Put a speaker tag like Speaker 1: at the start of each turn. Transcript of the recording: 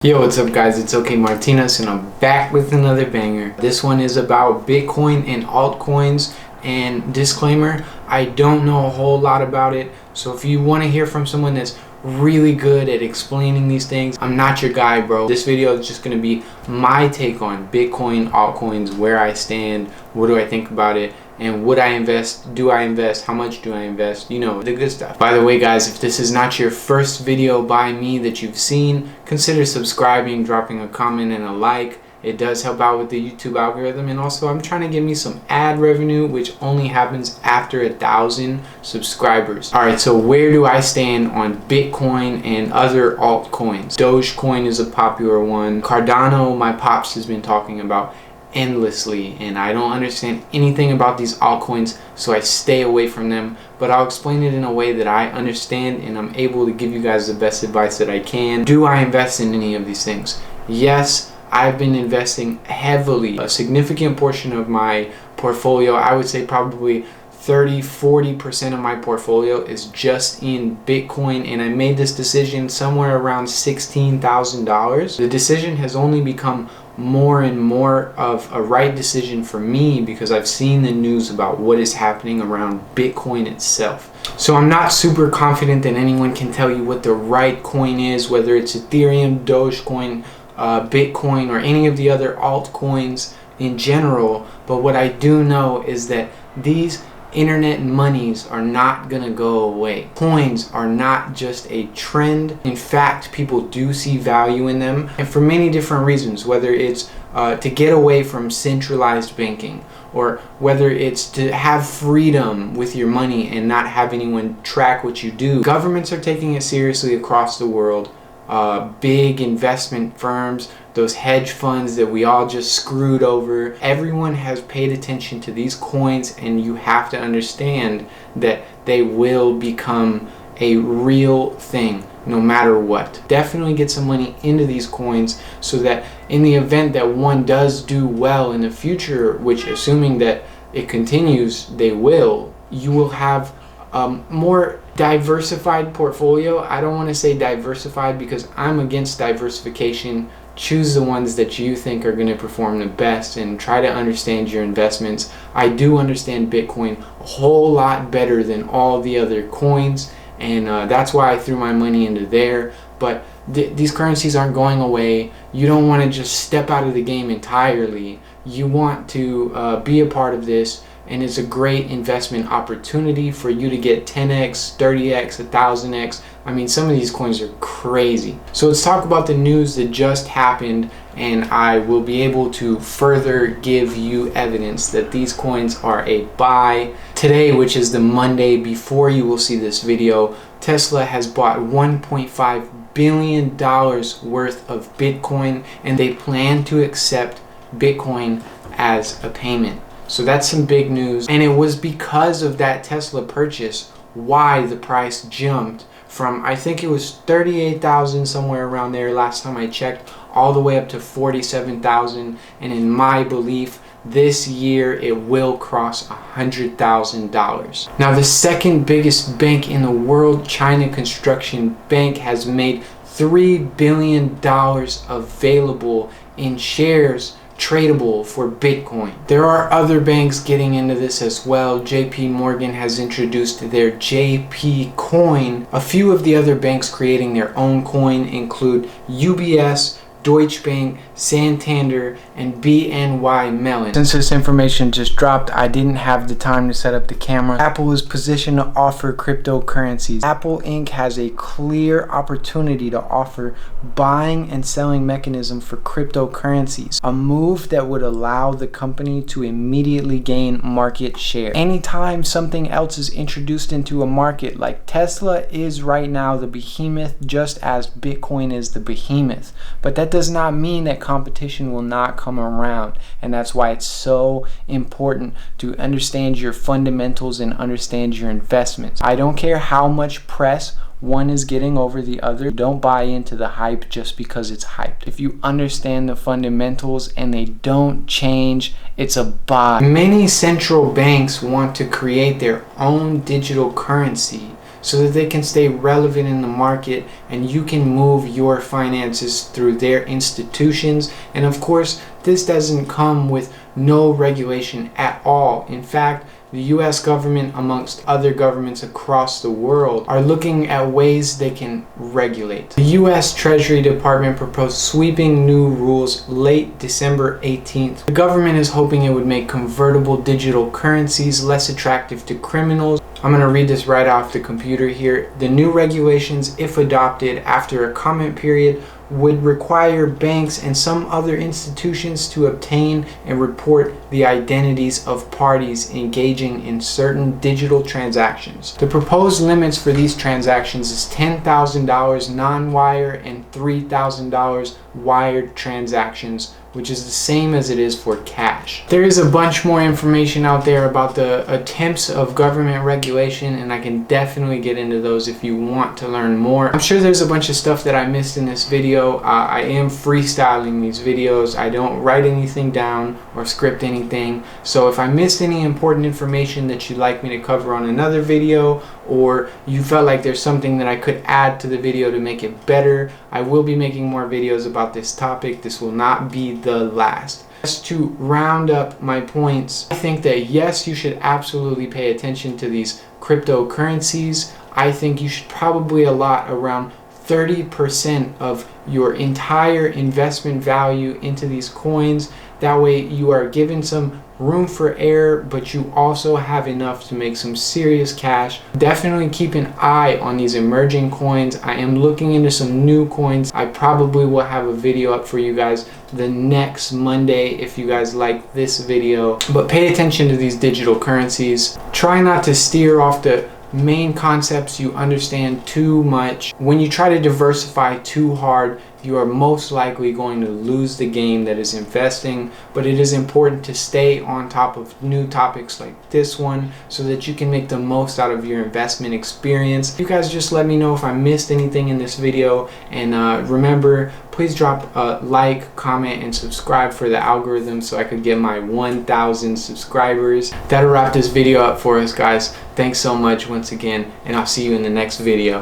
Speaker 1: Yo, what's up guys, it's OK Martinez and I'm back with another banger. This one is about Bitcoin and altcoins, and disclaimer, I don't know a whole lot about it, so if you want to hear from someone that's really good at explaining these things, I'm not your guy, bro. This video is just going to be my take on Bitcoin, altcoins, where I stand, what do I think about it, and would I invest, do I invest, how much do I invest, you know, the good stuff. By the way guys, if this is not your first video by me that you've seen, consider subscribing, dropping a comment and a like. It does help out with the YouTube algorithm, and also I'm trying to get me some ad revenue, which only happens after 1,000 subscribers. Alright, so where do I stand on Bitcoin and other altcoins? Dogecoin is a popular one. Cardano, my pops has been talking about endlessly, and I don't understand anything about these altcoins, so I stay away from them, but I'll explain it in a way that I understand and I'm able to give you guys the best advice that I can. Do I invest in any of these things? Yes, I've been investing heavily. A significant portion of my portfolio, I would say probably 30-40% of my portfolio, is just in Bitcoin, and I made this decision somewhere around $16,000. The decision has only become more and more of a right decision for me because I've seen the news about what is happening around Bitcoin itself. So I'm not super confident that anyone can tell you what the right coin is, whether it's Ethereum, Dogecoin, Bitcoin, or any of the other altcoins in general, but what I do know is that these internet monies are not gonna go away. Coins are not just a trend. In fact, people do see value in them, and for many different reasons, whether it's to get away from centralized banking, or whether it's to have freedom with your money and not have anyone track what you do. Governments are taking it seriously across the world. Big investment firms, those hedge funds that we all just screwed over, everyone has paid attention to these coins, and you have to understand that they will become a real thing no matter what. Definitely get some money into these coins so that in the event that one does do well in the future, which assuming that it continues, they will, you will have more diversified portfolio. I don't want to say diversified because I'm against diversification. Choose the ones that you think are going to perform the best and try to understand your investments. I do understand Bitcoin a whole lot better than all the other coins, and that's why I threw my money into there. But these currencies aren't going away. You don't want to just step out of the game entirely. You want to be a part of this, and it's a great investment opportunity for you to get 10x, 30x, 1000x. I mean, some of these coins are crazy. So let's talk about the news that just happened, and I will be able to further give you evidence that these coins are a buy. Today, which is the Monday before you will see this video, Tesla has bought $1.5 billion worth of Bitcoin, and they plan to accept Bitcoin as a payment. So that's some big news, and it was because of that Tesla purchase why the price jumped from, I think it was 38,000 somewhere around there last time I checked, all the way up to 47,000, and in my belief this year it will cross $100,000. Now the second biggest bank in the world, China Construction Bank, has made $3 billion available in shares tradable for Bitcoin. There are other banks getting into this as well. JP Morgan has introduced their JP coin. A few of the other banks creating their own coin include UBS, Deutsche Bank, Santander, and BNY Mellon. Since this information just dropped, I didn't have the time to set up the camera. Apple is positioned to offer cryptocurrencies. Apple Inc. has a clear opportunity to offer buying and selling mechanism for cryptocurrencies, a move that would allow the company to immediately gain market share. Anytime something else is introduced into a market, like Tesla is right now the behemoth, just as Bitcoin is the behemoth, but that does not mean that competition will not come around, and that's why it's so important to understand your fundamentals and understand your investments. I don't care how much press one is getting over the other. Don't buy into the hype just because it's hyped. If you understand the fundamentals and they don't change, it's a buy. Many central banks want to create their own digital currency so that they can stay relevant in the market and you can move your finances through their institutions. And of course, this doesn't come with no regulation at all. In fact, the US government, amongst other governments across the world, are looking at ways they can regulate. The US Treasury Department proposed sweeping new rules late December 18th. The government is hoping it would make convertible digital currencies less attractive to criminals. I'm going to read this right off the computer here. The new regulations, if adopted after a comment period, would require banks and some other institutions to obtain and report the identities of parties engaging in certain digital transactions. The proposed limits for these transactions is $10,000 non-wire and $3,000 wired transactions, which is the same as it is for cash. There is a bunch more information out there about the attempts of government regulation, and I can definitely get into those if you want to learn more. I'm sure there's a bunch of stuff that I missed in this video. I am freestyling these videos. I don't write anything down or script anything. So if I missed any important information that you'd like me to cover on another video, or you felt like there's something that I could add to the video to make it better, I will be making more videos about this topic. This will not be the last. Just to round up my points, I think that yes, you should absolutely pay attention to these cryptocurrencies. I think you should probably allot around 30% of your entire investment value into these coins. That way you are given some room for error, but you also have enough to make some serious cash. Definitely keep an eye on these emerging coins. I am looking into some new coins. I probably will have a video up for you guys the next Monday if you guys like this video. But pay attention to these digital currencies. Try not to steer off the main concepts you understand too much. When you try to diversify too hard, you are most likely going to lose the game that is investing. But it is important to stay on top of new topics like this one so that you can make the most out of your investment experience. You guys just let me know if I missed anything in this video, and remember, please drop a like, comment, and subscribe for the algorithm so I could get my 1,000 subscribers. That'll wrap this video up for us, guys. Thanks so much once again, and I'll see you in the next video.